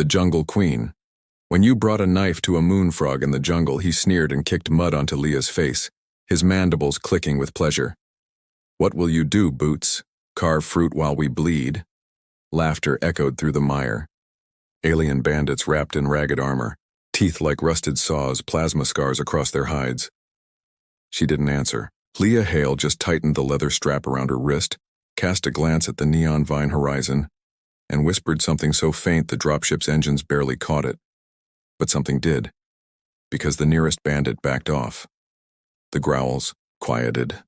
The jungle queen. When you brought a knife to a moon frog in the jungle, he sneered and kicked mud onto Leah's face, his mandibles clicking with pleasure. What will you do, Boots? Carve fruit while we bleed? Laughter echoed through the mire. Alien bandits wrapped in ragged armor, teeth like rusted saws, plasma scars across their hides. She didn't answer. Leah Hale just tightened the leather strap around her wrist, cast a glance at the neon vine horizon, and whispered something so faint the dropship's engines barely caught it. But something did, because the nearest bandit backed off. The growls quieted.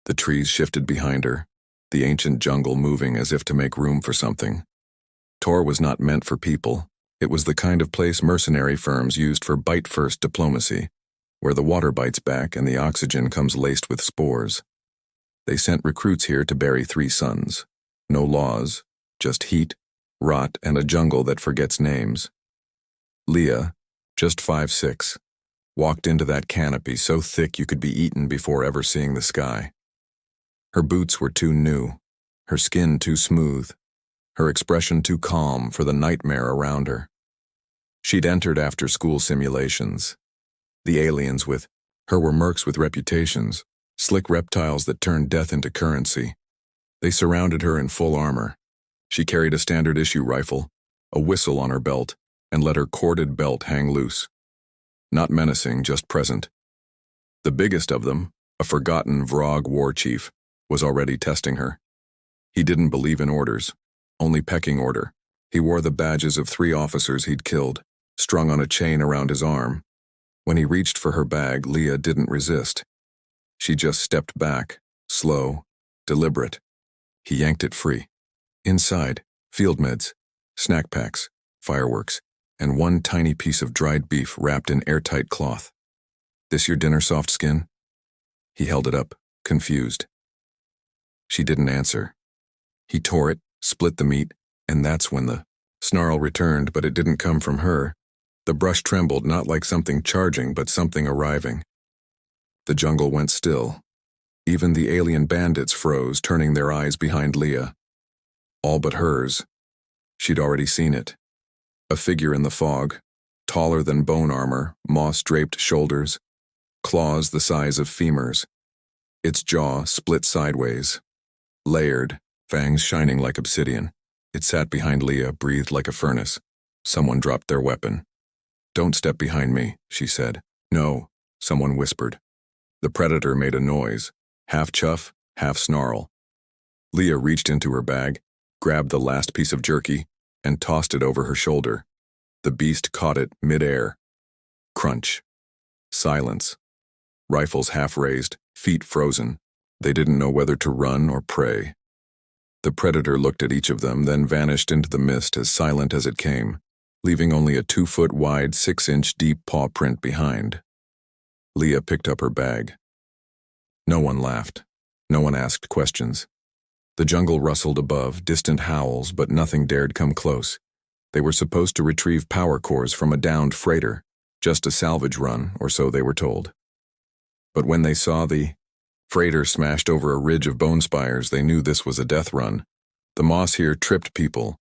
The trees shifted behind her, the ancient jungle moving as if to make room for something. Tor was not meant for people. It was the kind of place mercenary firms used for bite-first diplomacy, where the water bites back and the oxygen comes laced with spores. They sent recruits here to bury 3 sons. No laws, just heat, rot, and a jungle that forgets names. Leah, just 5'6", walked into that canopy so thick you could be eaten before ever seeing the sky. Her boots were too new, her skin too smooth, her expression too calm for the nightmare around her. She'd entered after-school simulations. The aliens with her were mercs with reputations, slick reptiles that turned death into currency. They surrounded her in full armor. She carried a standard-issue rifle, a whistle on her belt, and let her corded belt hang loose. Not menacing, just present. The biggest of them, a forgotten Vrog war chief, was already testing her. He didn't believe in orders, only pecking order. He wore the badges of 3 officers he'd killed, strung on a chain around his arm. When he reached for her bag, Leah didn't resist. She just stepped back, slow, deliberate. He yanked it free. Inside, field meds, snack packs, fireworks, and 1 tiny piece of dried beef wrapped in airtight cloth. This your dinner, soft skin? He held it up, confused. She didn't answer. He tore it, split the meat, and that's when the snarl returned, but it didn't come from her. The brush trembled, not like something charging, but something arriving. The jungle went still. Even the alien bandits froze, turning their eyes behind Leah. All but hers. She'd already seen it. A figure in the fog, taller than bone armor, moss-draped shoulders, claws the size of femurs. Its jaw split sideways. Layered, fangs shining like obsidian. It sat behind Leah, breathed like a furnace. Someone dropped their weapon. "Don't step behind me," she said. "No," someone whispered. The predator made a noise, half chuff, half snarl. Leah reached into her bag, grabbed the last piece of jerky, and tossed it over her shoulder. The beast caught it mid-air. Crunch. Silence. Rifles half raised, feet frozen. They didn't know whether to run or pray. The predator looked at each of them, then vanished into the mist as silent as it came, leaving only a 2-foot-wide, 6-inch-deep paw print behind. Leah picked up her bag. No one laughed. No one asked questions. The jungle rustled above, distant howls, but nothing dared come close. They were supposed to retrieve power cores from a downed freighter, just a salvage run, or so they were told. But when they saw the freighter smashed over a ridge of bone spires, they knew this was a death run. The moss here tripped people.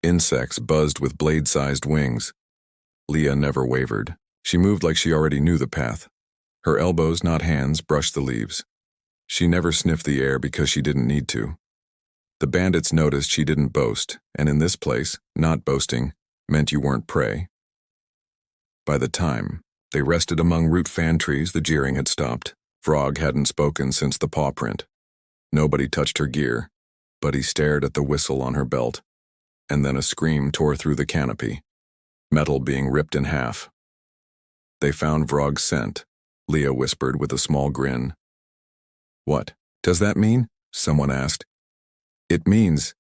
Insects buzzed with blade-sized wings. Leah never wavered. She moved like she already knew the path. Her elbows, not hands, brushed the leaves. She never sniffed the air because she didn't need to. The bandits noticed she didn't boast, and in this place, not boasting meant you weren't prey. By the time they rested among root fan trees, the jeering had stopped. Vrog hadn't spoken since the paw print. Nobody touched her gear, but he stared at the whistle on her belt, and then a scream tore through the canopy, metal being ripped in half. "They found Vrog's scent," Leah whispered with a small grin. "What does that mean?" someone asked. "It means,"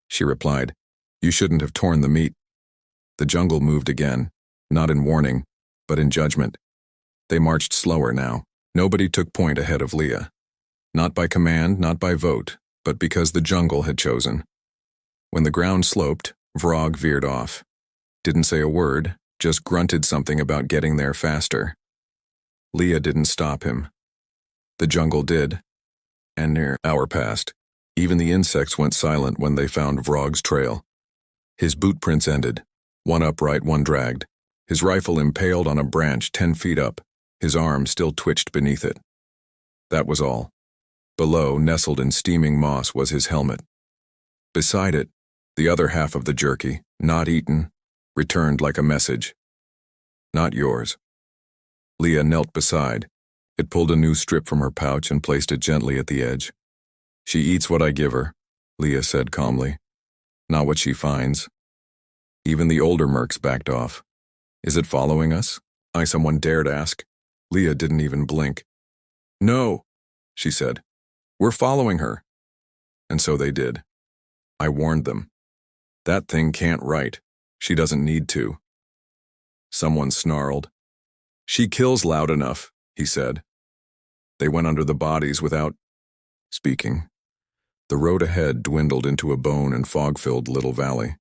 she replied, "you shouldn't have torn the meat." The jungle moved again, not in warning, but in judgment. They marched slower now. Nobody took point ahead of Leah. Not by command, not by vote, but because the jungle had chosen. When the ground sloped, Vrog veered off. Didn't say a word, just grunted something about getting there faster. Leah didn't stop him. The jungle did, and near hour passed. Even the insects went silent when they found Vrog's trail. His boot prints ended, One upright, one dragged, his rifle impaled on a branch 10 feet up, his arm still twitched beneath it. That was all. Below, nestled in steaming moss, was his helmet. Beside it, the other half of the jerky, not eaten, returned like a message. Not yours. Leah knelt beside. It pulled a new strip from her pouch and placed it gently at the edge. She eats what I give her, Leah said calmly. Not what she finds. Even the older mercs backed off. Is it following us? Someone dared ask. Leah didn't even blink. No, she said. We're following her. And so they did. I warned them. That thing can't write. She doesn't need to. Someone snarled. She kills loud enough, he said. They went under the bodies without speaking. The road ahead dwindled into a bone and fog-filled little valley.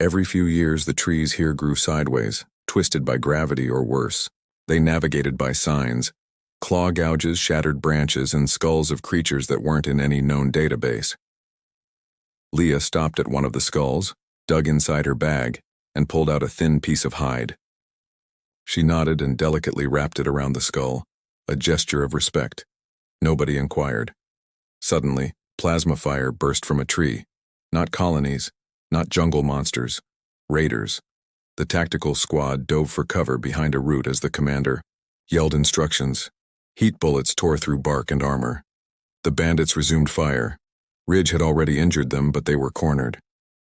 Every few years the trees here grew sideways, twisted by gravity or worse. They navigated by signs, claw gouges, shattered branches, and skulls of creatures that weren't in any known database. Leah stopped at one of the skulls, dug inside her bag, and pulled out a thin piece of hide. She nodded and delicately wrapped it around the skull, a gesture of respect. Nobody inquired. Suddenly, plasma fire burst from a tree. Not colonies, not jungle monsters, raiders. The tactical squad dove for cover behind a root as the commander yelled instructions. Heat bullets tore through bark and armor. The bandits resumed fire. Ridge had already injured them, but they were cornered.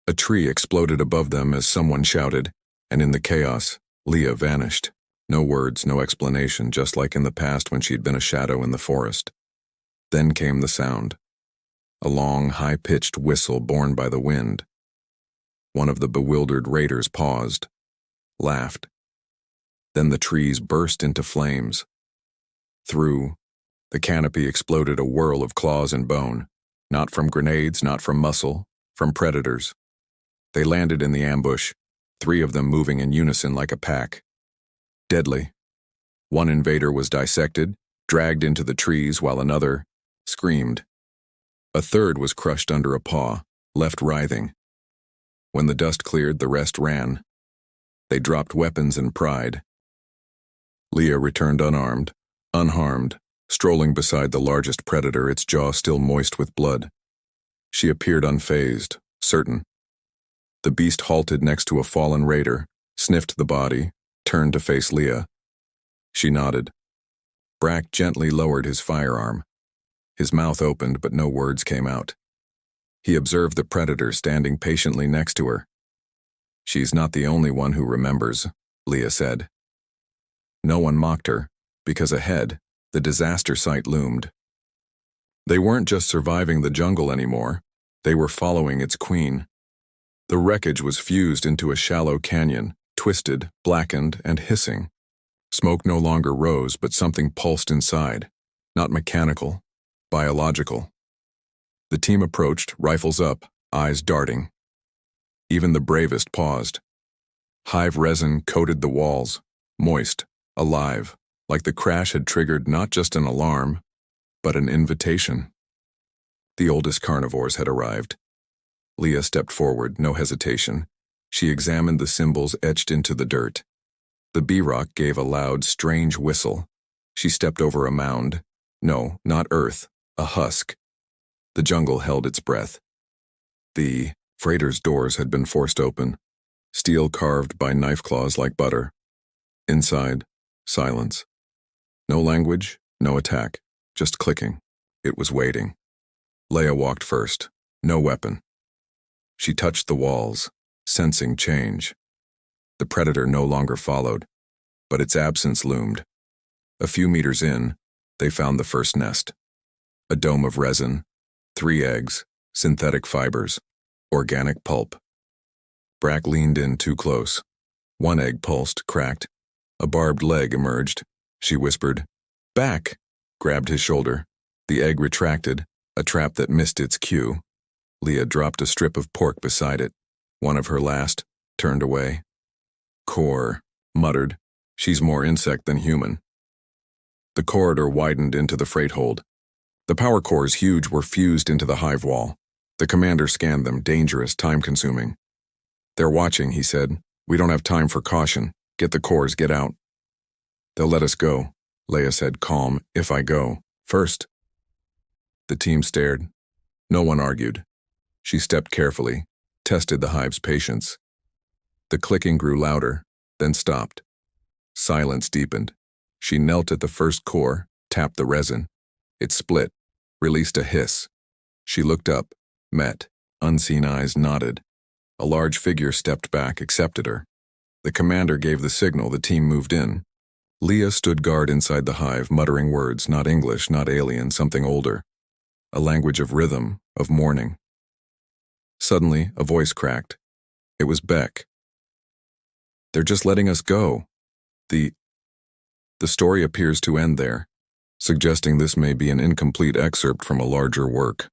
A tree exploded above them as someone shouted, and in the chaos, Leah vanished. No words, no explanation, just like in the past when she'd been a shadow in the forest. Then came the sound. A long, high-pitched whistle borne by the wind. One of the bewildered raiders paused, laughed. Then the trees burst into flames. Through, the canopy exploded a whirl of claws and bone, not from grenades, not from muscle, from predators. They landed in the ambush, 3 of them moving in unison like a pack. Deadly. One invader was dissected, dragged into the trees while another screamed. A third was crushed under a paw, left writhing. When the dust cleared, the rest ran. They dropped weapons and pride. Leah returned unarmed, unharmed, strolling beside the largest predator, its jaw still moist with blood. She appeared unfazed, certain. The beast halted next to a fallen raider, sniffed the body, turned to face Leah. She nodded. Brack gently lowered his firearm. His mouth opened, but no words came out. He observed the predator standing patiently next to her. She's not the only one who remembers, Leah said. No one mocked her, because ahead, the disaster site loomed. They weren't just surviving the jungle anymore, they were following its queen. The wreckage was fused into a shallow canyon, twisted, blackened, and hissing. Smoke no longer rose, but something pulsed inside, not mechanical, biological. The team approached, rifles up, eyes darting. Even the bravest paused. Hive resin coated the walls, moist, alive, like the crash had triggered not just an alarm, but an invitation. The oldest carnivores had arrived. Leah stepped forward, no hesitation. She examined the symbols etched into the dirt. The bee-rock gave a loud, strange whistle. She stepped over a mound. No, not earth, a husk. The jungle held its breath. The freighter's doors had been forced open, steel carved by knife claws like butter. Inside, silence. No language, no attack, just clicking. It was waiting. Leah walked first, no weapon. She touched the walls, sensing change. The predator no longer followed, but its absence loomed. A few meters in, they found the first nest. A dome of resin, 3 eggs, synthetic fibers, organic pulp. Brack leaned in too close. One egg pulsed, cracked. A barbed leg emerged. She whispered, "Back!" Grabbed his shoulder. The egg retracted, a trap that missed its cue. Leah dropped a strip of pork beside it. One of her last, turned away. "Core," muttered. "She's more insect than human." The corridor widened into the freight hold. The power cores, huge, were fused into the hive wall. The commander scanned them, dangerous, time-consuming. "They're watching," he said. We don't have time for caution. Get the cores, get out. They'll let us go, Leia said, calm. If I go first. The team stared. No one argued. She stepped carefully, tested the hive's patience. The clicking grew louder, then stopped. Silence deepened. She knelt at the first core, tapped the resin. It split, released a hiss. She looked up, met. Unseen eyes nodded. A large figure stepped back, accepted her. The commander gave the signal. The team moved in. Leia stood guard inside the hive, muttering words, not English, not alien, something older. A language of rhythm, of mourning. Suddenly, a voice cracked. It was Beck. They're just letting us go. The story appears to end there, suggesting this may be an incomplete excerpt from a larger work.